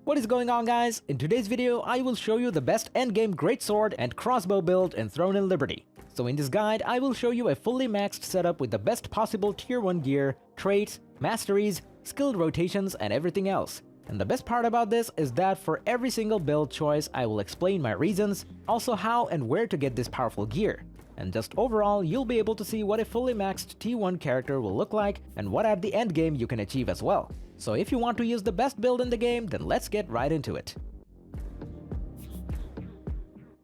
What is going on, guys? In today's video, I will show you the best endgame greatsword and crossbow build in Throne and Liberty. So in this guide, I will show you a fully maxed setup with the best possible tier 1 gear, traits, masteries, skilled rotations, and everything else. And the best part about this is that for every single build choice, I will explain my reasons, also how and where to get this powerful gear. And just overall, you'll be able to see what a fully maxed T1 character will look like and what at the endgame you can achieve as well. So if you want to use the best build in the game, then let's get right into it.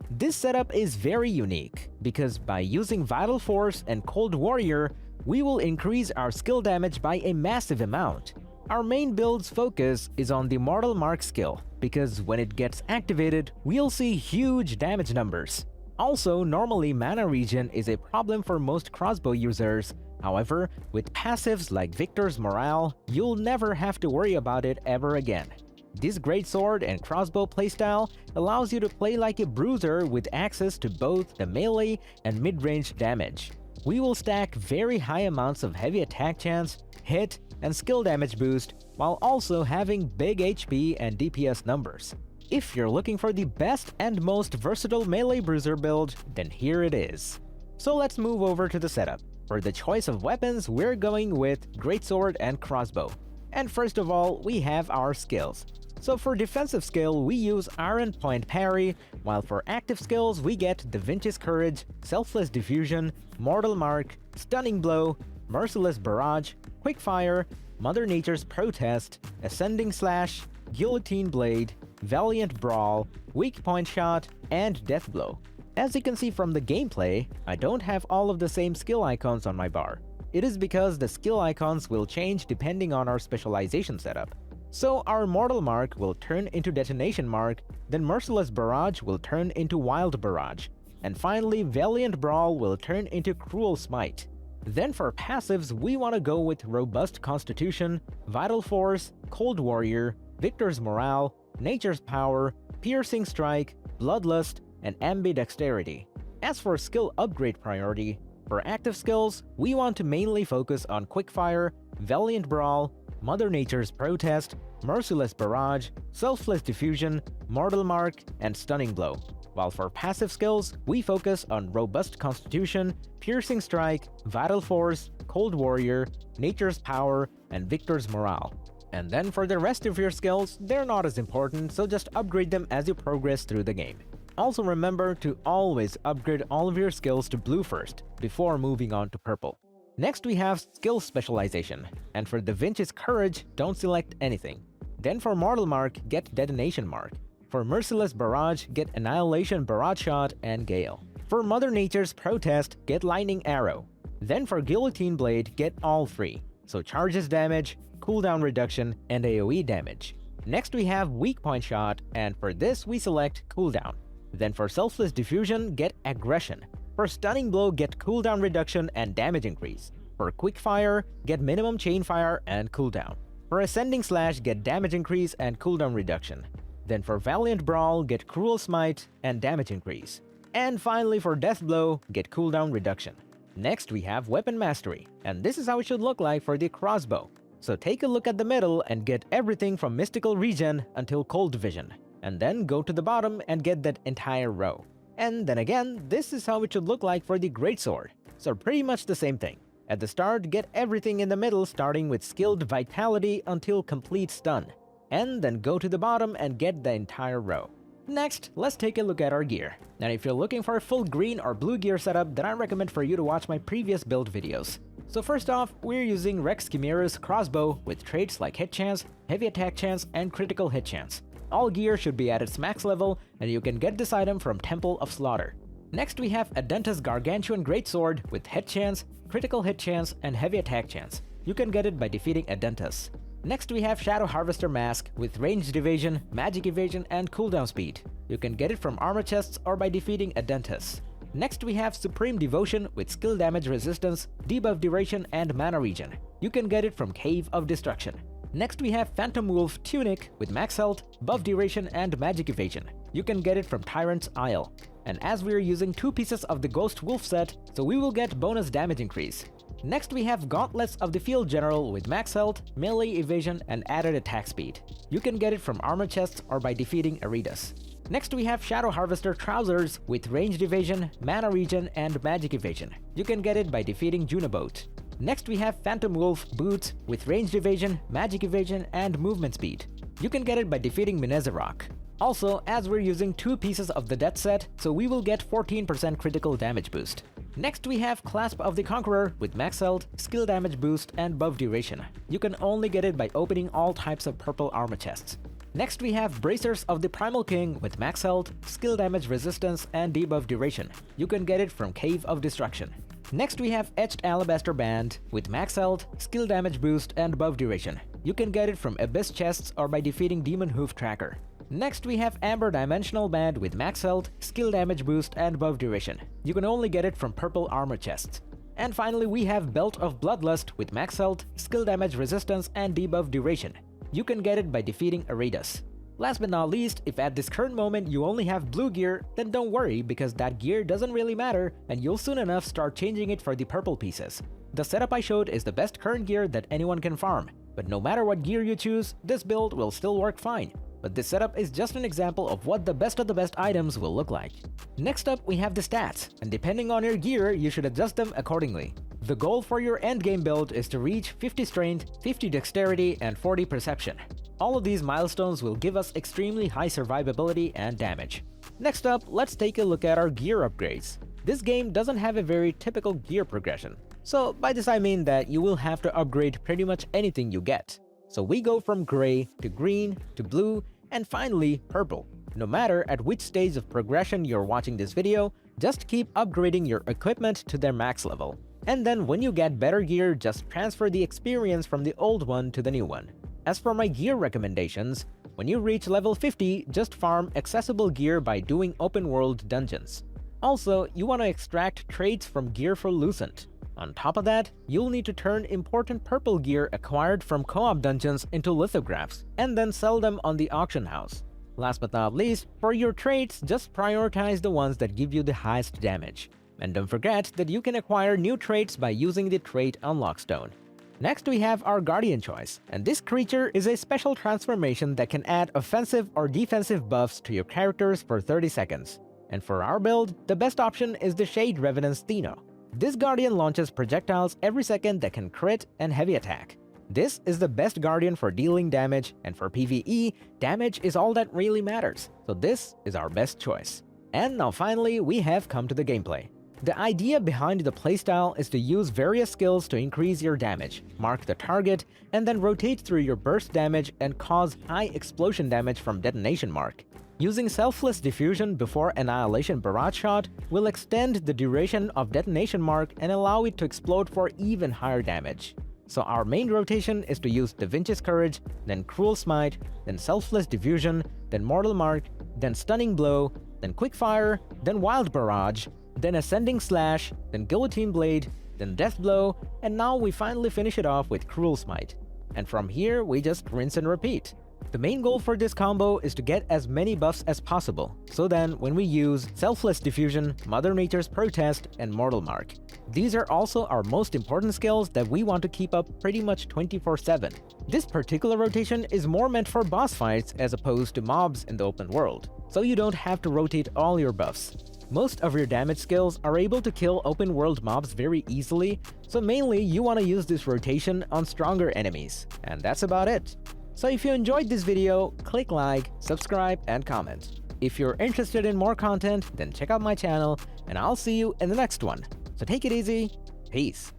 This setup is very unique, because by using Vital Force and Cold Warrior, we will increase our skill damage by a massive amount. Our main build's focus is on the Mortal Mark skill, because when it gets activated, we'll see huge damage numbers. Also, normally mana regen is a problem for most crossbow users. However, with passives like Victor's Morale, you'll never have to worry about it ever again. This greatsword and crossbow playstyle allows you to play like a bruiser with access to both the melee and mid-range damage. We will stack very high amounts of heavy attack chance, hit, and skill damage boost, while also having big HP and DPS numbers. If you're looking for the best and most versatile melee bruiser build, then here it is. So let's move over to the setup. For the choice of weapons, we're going with greatsword and crossbow. And first of all, we have our skills. So for defensive skill, we use Iron Point Parry, while for active skills, we get Da Vinci's Courage, Selfless Diffusion, Mortal Mark, Stunning Blow, Merciless Barrage, Quickfire, Mother Nature's Protest, Ascending Slash, Guillotine Blade, Valiant Brawl, Weak Point Shot, and Death Blow. As you can see from the gameplay, I don't have all of the same skill icons on my bar. It is because the skill icons will change depending on our specialization setup. So our Mortal Mark will turn into Detonation Mark, then Merciless Barrage will turn into Wild Barrage, and finally Valiant Brawl will turn into Cruel Smite. Then for passives, we want to go with Robust Constitution, Vital Force, Cold Warrior, Victor's Morale, Nature's Power, Piercing Strike, Bloodlust, and Ambidexterity. As for skill upgrade priority, for active skills, we want to mainly focus on Quickfire, Valiant Brawl, Mother Nature's Protest, Merciless Barrage, Selfless Diffusion, Mortal Mark, and Stunning Blow. While for passive skills, we focus on Robust Constitution, Piercing Strike, Vital Force, Cold Warrior, Nature's Power, and Victor's Morale. And then for the rest of your skills, they're not as important, so just upgrade them as you progress through the game. Also remember to always upgrade all of your skills to blue first, before moving on to purple. Next we have skill specialization, and for Da Vinci's Courage, don't select anything. Then for Mortal Mark, get Detonation Mark. For Merciless Barrage, get Annihilation Barrage Shot and Gale. For Mother Nature's Protest, get Lightning Arrow. Then for Guillotine Blade, get all three, so charges damage, cooldown reduction, and AoE damage. Next we have Weak Point Shot, and for this we select cooldown. Then for Selfless Diffusion, get Aggression. For Stunning Blow, get cooldown reduction and damage increase. For Quickfire, get minimum chain fire and cooldown. For Ascending Slash, get damage increase and cooldown reduction. Then for Valiant Brawl, get Cruel Smite and damage increase. And finally for Death Blow, get cooldown reduction. Next we have Weapon Mastery, and this is how it should look like for the crossbow. So take a look at the middle and get everything from Mystical Regen until Cold Vision, and then go to the bottom and get that entire row. And then again, this is how it should look like for the greatsword. So pretty much the same thing. At the start, get everything in the middle starting with Skilled Vitality until Complete Stun, and then go to the bottom and get the entire row. Next, let's take a look at our gear. Now if you're looking for a full green or blue gear setup, then I recommend for you to watch my previous build videos. So first off, we're using Rex Chimera's crossbow with traits like hit chance, heavy attack chance, and critical hit chance. All gear should be at its max level, and you can get this item from Temple of Slaughter. Next we have Adenta's Gargantuan Greatsword with hit chance, critical hit chance, and heavy attack chance. You can get it by defeating Adentas. Next we have Shadow Harvester Mask with ranged evasion, magic evasion, and cooldown speed. You can get it from armor chests or by defeating Adentas. Next we have Supreme Devotion with skill damage resistance, debuff duration, and mana regen. You can get it from Cave of Destruction. Next we have Phantom Wolf Tunic with max health, buff duration, and magic evasion. You can get it from Tyrant's Isle. And as we are using 2 pieces of the Ghost Wolf set, so we will get bonus damage increase. Next we have Gauntlets of the Field General with max health, melee evasion, and added attack speed. You can get it from armor chests or by defeating Eritas. Next we have Shadow Harvester Trousers with ranged evasion, mana regen, and magic evasion. You can get it by defeating Junabot. Next we have Phantom Wolf Boots with ranged evasion, magic evasion, and movement speed. You can get it by defeating Minezarok. Also, as we're using 2 pieces of the Death set, so we will get 14% critical damage boost. Next we have Clasp of the Conqueror with max health, skill damage boost, and buff duration. You can only get it by opening all types of purple armor chests. Next we have Bracers of the Primal King with max health, skill damage resistance, and debuff duration. You can get it from Cave of Destruction. Next we have Etched Alabaster Band with max health, skill damage boost, and buff duration. You can get it from Abyss chests or by defeating Demon Hoof Tracker. Next we have Amber Dimensional Band with max health, skill damage boost, and buff duration. You can only get it from purple armor chests. And finally we have Belt of Bloodlust with max health, skill damage resistance, and debuff duration. You can get it by defeating Eritas. Last but not least, if at this current moment you only have blue gear, then don't worry because that gear doesn't really matter and you'll soon enough start changing it for the purple pieces. The setup I showed is the best current gear that anyone can farm, but no matter what gear you choose, this build will still work fine. But this setup is just an example of what the best of the best items will look like. Next up, we have the stats, and depending on your gear, you should adjust them accordingly. The goal for your endgame build is to reach 50 strength, 50 dexterity, and 40 perception. All of these milestones will give us extremely high survivability and damage. Next up, let's take a look at our gear upgrades. This game doesn't have a very typical gear progression. So by this I mean that you will have to upgrade pretty much anything you get. So we go from gray to green to blue and finally purple. No matter at which stage of progression you're watching this video, just keep upgrading your equipment to their max level. And then when you get better gear, just transfer the experience from the old one to the new one. As for my gear recommendations, when you reach level 50, just farm accessible gear by doing open world dungeons. Also, you want to extract traits from Gear for Lucent. On top of that, you'll need to turn important purple gear acquired from co-op dungeons into lithographs, and then sell them on the auction house. Last but not least, for your traits, just prioritize the ones that give you the highest damage. And don't forget that you can acquire new traits by using the Trait Unlock Stone. Next we have our Guardian choice, and this creature is a special transformation that can add offensive or defensive buffs to your characters for 30 seconds. And for our build, the best option is the Shade Revenant's Theno. This Guardian launches projectiles every second that can crit and heavy attack. This is the best Guardian for dealing damage, and for PvE, damage is all that really matters, so this is our best choice. And now finally, we have come to the gameplay. The idea behind the playstyle is to use various skills to increase your damage, mark the target, and then rotate through your burst damage and cause high explosion damage from detonation mark. Using Selfless Diffusion before Annihilation Barrage Shot will extend the duration of detonation mark and allow it to explode for even higher damage. So our main rotation is to use Da Vinci's Courage, then Cruel Smite, then Selfless Diffusion, then Mortal Mark, then Stunning Blow, then Quickfire, then Wild Barrage, then Ascending Slash, then Guillotine Blade, then Death Blow, and now we finally finish it off with Cruel Smite. And from here, we just rinse and repeat. The main goal for this combo is to get as many buffs as possible, so then when we use Selfless Diffusion, Mother Nature's Protest, and Mortal Mark. These are also our most important skills that we want to keep up pretty much 24/7. This particular rotation is more meant for boss fights as opposed to mobs in the open world, so you don't have to rotate all your buffs. Most of your damage skills are able to kill open world mobs very easily, so mainly you want to use this rotation on stronger enemies. And that's about it. So if you enjoyed this video, click like, subscribe, and comment. If you're interested in more content, then check out my channel, and I'll see you in the next one. So take it easy, peace.